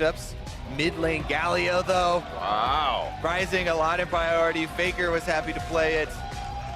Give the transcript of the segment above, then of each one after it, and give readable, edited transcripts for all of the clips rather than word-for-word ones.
matchups. Mid lane Galio though. Wow. Rising a lot in priority. Faker was happy to play it.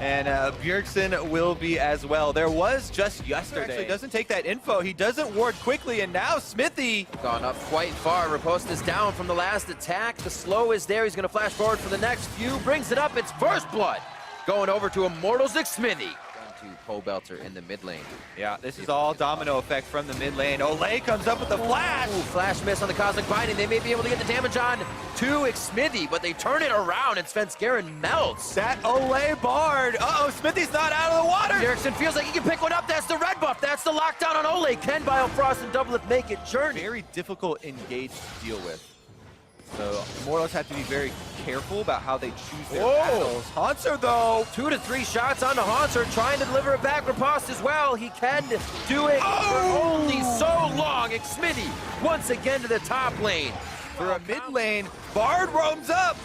And Bjergsen will be as well. There was just yesterday. Actually doesn't take that info. He doesn't ward quickly, and now Smithy. Gone up quite far. Riposte is down from the last attack. The slow is there. He's going to flash forward for the next few. Brings it up. It's first blood. Going over to Immortals Smithy. To Pobelter in the mid lane. Yeah, this is all domino effect from the mid lane. Olay comes up with the flash. Ooh, flash miss on the Cosmic Binding. They may be able to get the damage on to Smithy, but they turn it around and Svenskeren melts. That Olay Bard. Uh-oh, Smithy's not out of the water. Bjergsen feels like he can pick one up. That's the red buff. That's the lockdown on Olay. Can Biofrost and Doublelift make it journey? Very difficult engage to deal with. So Immortals have to be very careful about how they choose their battles. Haunter though. 2 to 3 shots onto Haunter, trying to deliver it back. Riposte as well. He can do it for only so long. Smithy once again to the top lane. For a mid lane, Bard roams up.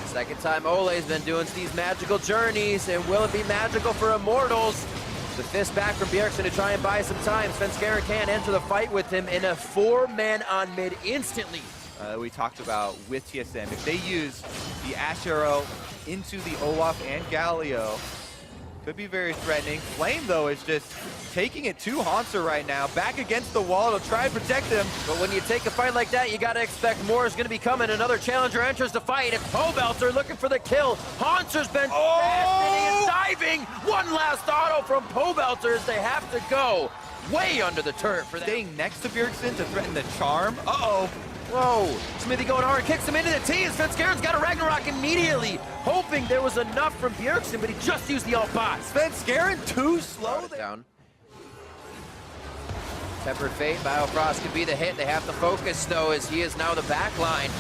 Second time Olay's been doing these magical journeys, and will it be magical for Immortals? The fist back from Bjergsen to try and buy some time. Svenskeren can't enter the fight with him in a 4-man on mid instantly. We talked about with TSM, if they use the Ash Arrow into the Olaf and Galio, could be very threatening. Flame, though, is just taking it to Haunter right now, back against the wall to try and protect him. But when you take a fight like that, you got to expect more is going to be coming. Another challenger enters the fight. It's Pobelter looking for the kill. Haunter's been and diving. One last auto from Pobelter as they have to go way under the turret for that. Staying next to Bjergsen to threaten the charm. Uh-oh. Whoa, Smithy going hard, kicks him into the T, and Svenskeren's got a Ragnarok immediately, hoping there was enough from Bjergsen, but he just used the alt bot. Svenskeren too slow. Down. Tempered Fate, Biofrost could be the hit. They have to focus, though, as he is now the back line.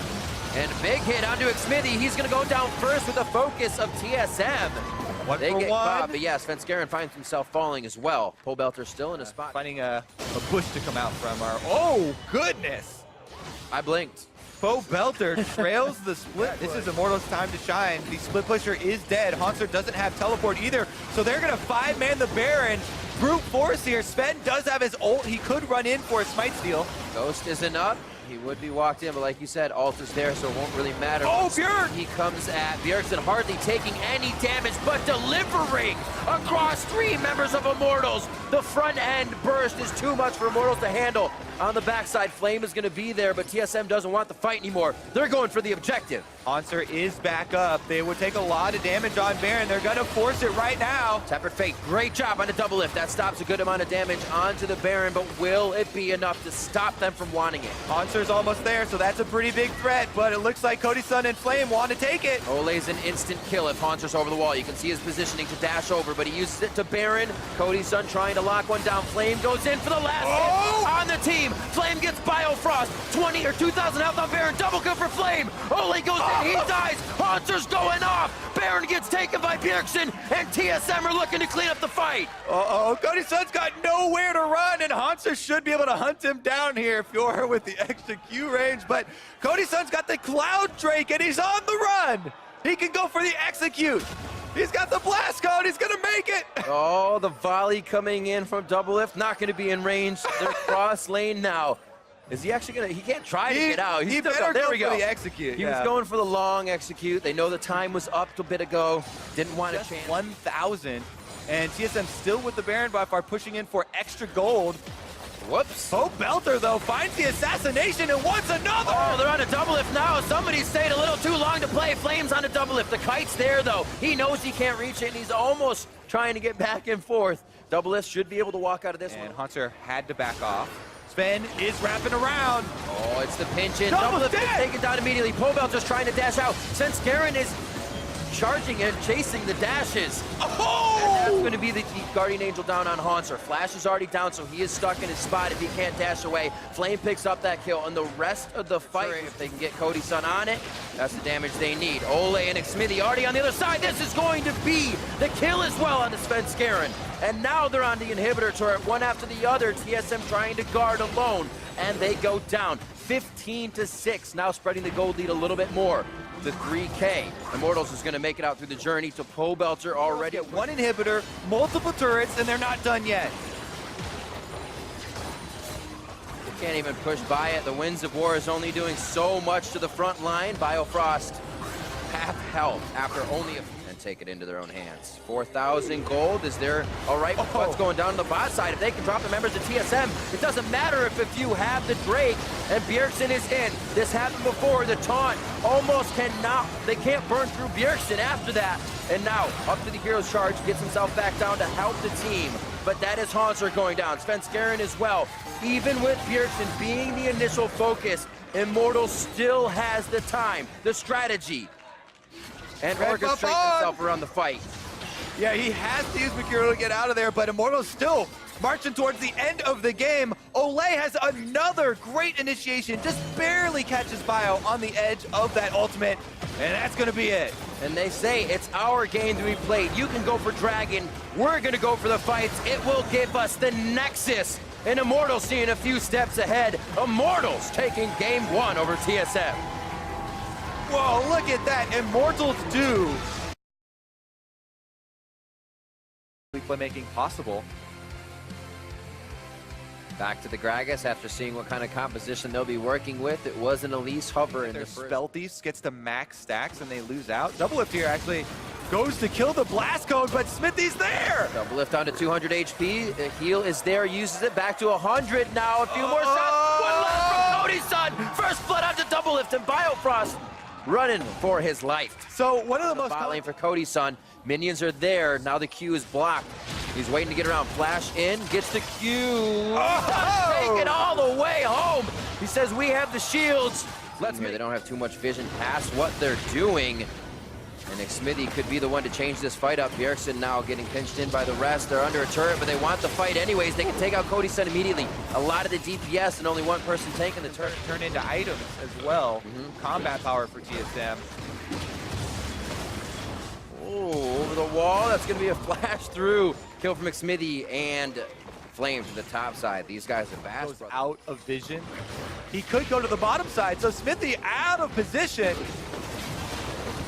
And big hit onto Smithy. He's going to go down first with the focus of TSM. They get caught, but yeah, Svenskeren finds himself falling as well. Pobelter still in a spot. Finding a bush to come out from our... Oh, goodness. I blinked. Pobelter trails the split. This is Immortals' time to shine. The split pusher is dead. Haunter doesn't have teleport either, so they're going to 5-man the Baron. Brute force here. Sven does have his ult. He could run in for a smite steal. Ghost isn't up. He would be walked in, but like you said, ult is there, so it won't really matter. Oh, Bjerg! He comes at Bjergsen, hardly taking any damage, but delivering across 3 members of Immortals. The front end burst is too much for Immortals to handle. On the backside, Flame is going to be there, but TSM doesn't want the fight anymore. They're going for the objective. Haunter is back up. They would take a lot of damage on Baron. They're going to force it right now. Tempered Fate, great job on the double lift. That stops a good amount of damage onto the Baron, but will it be enough to stop them from wanting it? Haunter's almost there, so that's a pretty big threat, but it looks like Cody Sun and Flame want to take it. Olay's an instant kill if Haunter's over the wall. You can see his positioning to dash over, but he uses it to Baron. Cody Sun trying to lock one down. Flame goes in for the last hit on the team. Flame gets Biofrost, 20 or 2,000 health on Baron, double kill for Flame. Olay goes in, he dies. Haunter's going off. Baron gets taken by Bjergsen, and TSM are looking to clean up the fight. Uh-oh, Cody Sun's got nowhere to run, and Haunter should be able to hunt him down here if you're with the extra Q range, but Cody Sun's got the Cloud Drake, and he's on the run. He can go for the execute. He's got the blast code. He's going to make it. Oh, the volley coming in from Doublelift. Not going to be in range. They're cross lane now. Is he actually going to? He can't try to get out. He better go for the execute. He was going for the long execute. They know the time was up a bit ago. Didn't want Just a chance. 1,000. And TSM still with the Baron buff are pushing in for extra gold. Whoops. Pobelter, though, finds the assassination and wants another. Oh, they're on a double lift now. Somebody stayed a little too long to play. Flames on a double lift. The kite's there, though. He knows he can't reach it, and he's almost trying to get back and forth. Double lift should be able to walk out of this one. And Haunter had to back off. Sven is wrapping around. Oh, it's the pinch in. Double lift is taken down immediately. Pobelter's trying to dash out. Svenskeren is charging and chasing the dashes. Oh! And that's going to be the Guardian Angel down on Haunter. Flash is already down, so he is stuck in his spot if he can't dash away. Flame picks up that kill, and the rest of the fight, if they can get Cody Sun on it, that's the damage they need. Olay and Smithy already on the other side. This is going to be the kill as well on the Svenskeren. And now they're on the inhibitor turret, one after the other. TSM trying to guard alone, and they go down 15-6. Now spreading the gold lead a little bit more to 3K. Immortals is going to make it out through the journey to Pobelter already. One inhibitor, multiple turrets, and they're not done yet. Can't even push by it. The Winds of War is only doing so much to the front line. Biofrost half health after only a... and take it into their own hands. 4,000 gold. Is there all right? What's going down on the bot side? If they can drop the members of TSM, it doesn't matter if you have the Drake and Bjergsen is in. This happened before. The taunt almost cannot. They can't burn through Bjergsen after that. And now up to the hero's charge, gets himself back down to help the team. But that is Hanser going down. Svenskeren as well. Even with Bjergsen being the initial focus, Immortals still has the time, the strategy, and orchestrate himself around the fight. Yeah, he has to use Mercurial to get out of there, but Immortals still marching towards the end of the game. Olay has another great initiation, just barely catches Bio on the edge of that ultimate, and that's gonna be it. And they say it's our game to be played. You can go for Dragon, we're gonna go for the fights. It will give us the Nexus. And Immortals seeing a few steps ahead. Immortals taking game 1 over TSM. Whoa, look at that. Immortals do. Playmaking possible. Back to the Gragas after seeing what kind of composition they'll be working with. It was an Elise hover in the first. Spell Thieves gets to max stacks and they lose out. Double Lift here actually goes to kill the Blast Cone, but Smithy's there! Double Lift onto 200 HP. The heal is there, uses it back to 100 now. A few more shots. One left from Cody's son. First blood onto Double Lift and Biofrost running for his life. So one of the most bot lane for Cody's son. Minions are there. Now the Q is blocked. He's waiting to get around. Flash in, gets the Q. Take it all the way home. He says, we have the shields. They don't have too much vision past what they're doing. And Xmithy could be the one to change this fight up. Bjergsen now getting pinched in by the rest. They're under a turret, but they want the fight anyways. They can take out Cody's son immediately. A lot of the DPS and only one person taking the turret. Turn into items as well. Combat power for TSM. Oh, over the wall. That's going to be a flash through. Kill from Xmithy and Flame to the top side. These guys are fast. Goes out of vision. He could go to the bottom side, so Smithy out of position.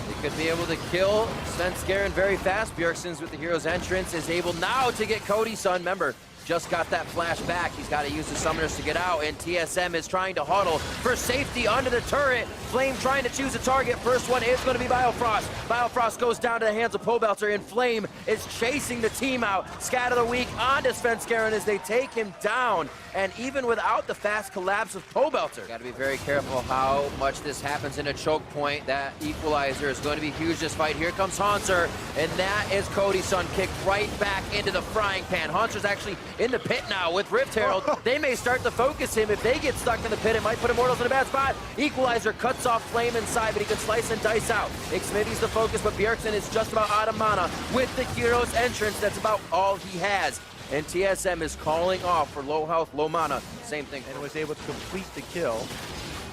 He could be able to kill Svenskeren very fast. Bjergsen's with the hero's entrance is able now to get Cody's son. Remember, just got that flash back. He's got to use the summoners to get out, and TSM is trying to huddle for safety under the turret. Flame trying to choose a target. First one is going to be Biofrost. Biofrost goes down to the hands of Pobelter, and Flame is chasing the team out. Scat of the week onto Svenskeren as they take him down. And even without the fast collapse of Pobelter, got to be very careful how much this happens in a choke point. That equalizer is going to be huge this fight. Here comes Hanser, and that is Cody's son kicked right back into the frying pan. Hanser's actually in the pit now with Rift Herald. They may start to focus him. If they get stuck in the pit, it might put Immortals in a bad spot. Equalizer cuts off Flame inside, but he can slice and dice out. Xmithy's the focus, but Bjergsen is just about out of mana with the hero's entrance. That's about all he has. And TSM is calling off for low health, low mana. Same thing. And was able to complete the kill,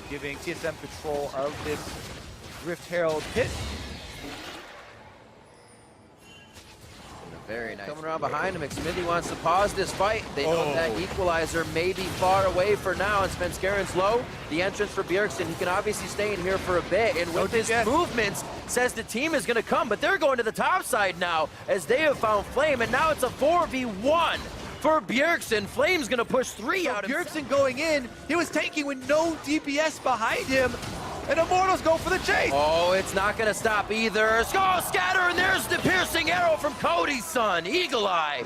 giving TSM control of this Rift Herald pit. Very nice. Coming around behind him, Xmithy wants to pause this fight. They know that equalizer may be far away for now, and Svenskeren's low. The entrance for Bjergsen, he can obviously stay in here for a bit, and with his movements, says the team is going to come, but they're going to the top side now, as they have found Flame, and now it's a 4v1 for Bjergsen. Flame's going to push 3 out of Bjergsen going in, he was tanking with no DPS behind him, and Immortals go for the chase. Oh, it's not going to stop either. Skull scatter, and there's the piercing arrow from Cody's son. Eagle Eye.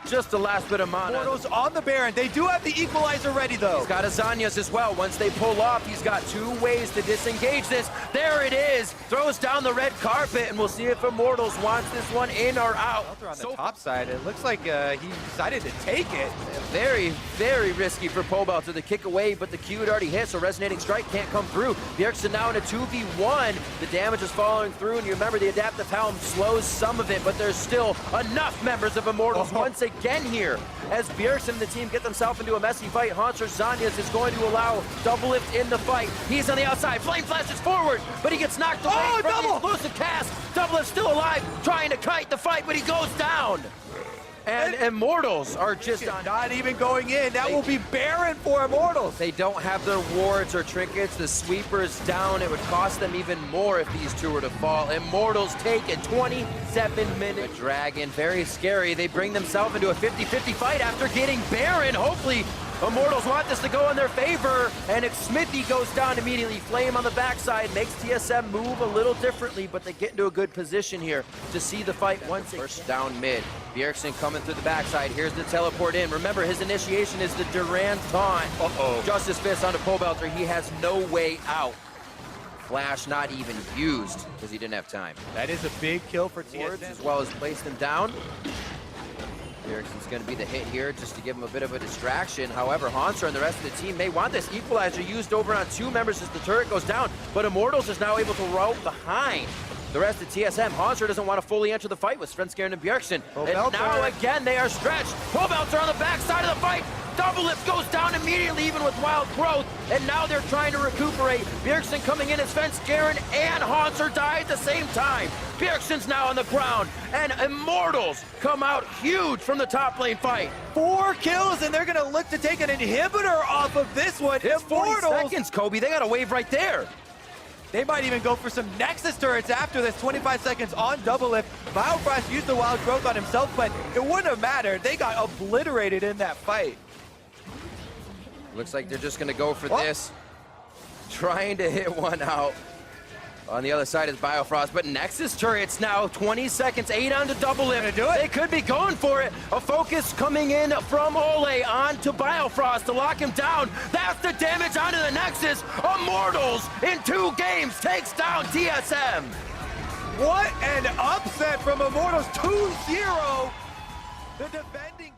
Just the last bit of mana. Immortals on the Baron. They do have the equalizer ready, though. He's got Azanias as well. Once they pull off, he's got 2 ways to disengage this. There it is. Throws down the red carpet, and we'll see if Immortals wants this one in or out. On the top side, it looks like he decided to take it. Very, very risky for Pobelter to kick away, but the Q had already hit, so Resonating Strike can't come through. Bjergsen now in a 2v1. The damage is following through, and you remember the Adaptive Helm slows some of it, but there's still enough members of Immortals once again here. As Bjergsen and the team get themselves into a messy fight, Hanser Zanyas is going to allow Double Lift in the fight. He's on the outside. Flame flashes forward, but he gets knocked away from the explosive cast. Double Lift still alive, trying to kite the fight, but he goes down. And Immortals are just not even going in. That will be Baron for Immortals. They don't have their wards or trinkets. The sweeper's down. It would cost them even more if these two were to fall. Immortals take a 27-minute Dragon. Very scary. They bring themselves into a 50-50 fight after getting Baron. Hopefully Immortals want this to go in their favor, and if Smithy goes down immediately, Flame on the backside makes TSM move a little differently, but they get into a good position here to see the fight once it first down mid. Bjergsen coming through the backside. Here's the teleport in. Remember, his initiation is the Durant taunt. Justice Fist onto Pobelter. He has no way out. Flash not even used because he didn't have time. That is a big kill for TSM. As well as placed him down. Bjergsen's going to be the hit here just to give him a bit of a distraction. However, Hanser and the rest of the team may want this equalizer used over on 2 members as the turret goes down, but Immortals is now able to route behind the rest of TSM. Hanser doesn't want to fully enter the fight with Svenskeren and Bjergsen. And now again they are stretched. Pobelter on the backside of the fight. Double lift goes down immediately, even with wild growth, and now they're trying to recuperate. Bjergsen coming in as Svenskeren and Hanser die at the same time. Bjergsen's now on the ground, and Immortals come out huge from the top lane fight. 4 kills, and they're gonna look to take an inhibitor off of this one. It's 40 seconds, Kobe. They got a wave right there. They might even go for some Nexus turrets after this. 25 seconds on double lift. Biofrost used the wild growth on himself, but it wouldn't have mattered. They got obliterated in that fight. Looks like they're just gonna go for this. Trying to hit one out. On the other side is Biofrost, but Nexus turrets now, 20 seconds, 8 on to double lift. They could be going for it. A focus coming in from Ole onto Biofrost to lock him down. That's the damage onto the Nexus. Immortals in 2 games takes down TSM. What an upset from Immortals, 2-0. The defending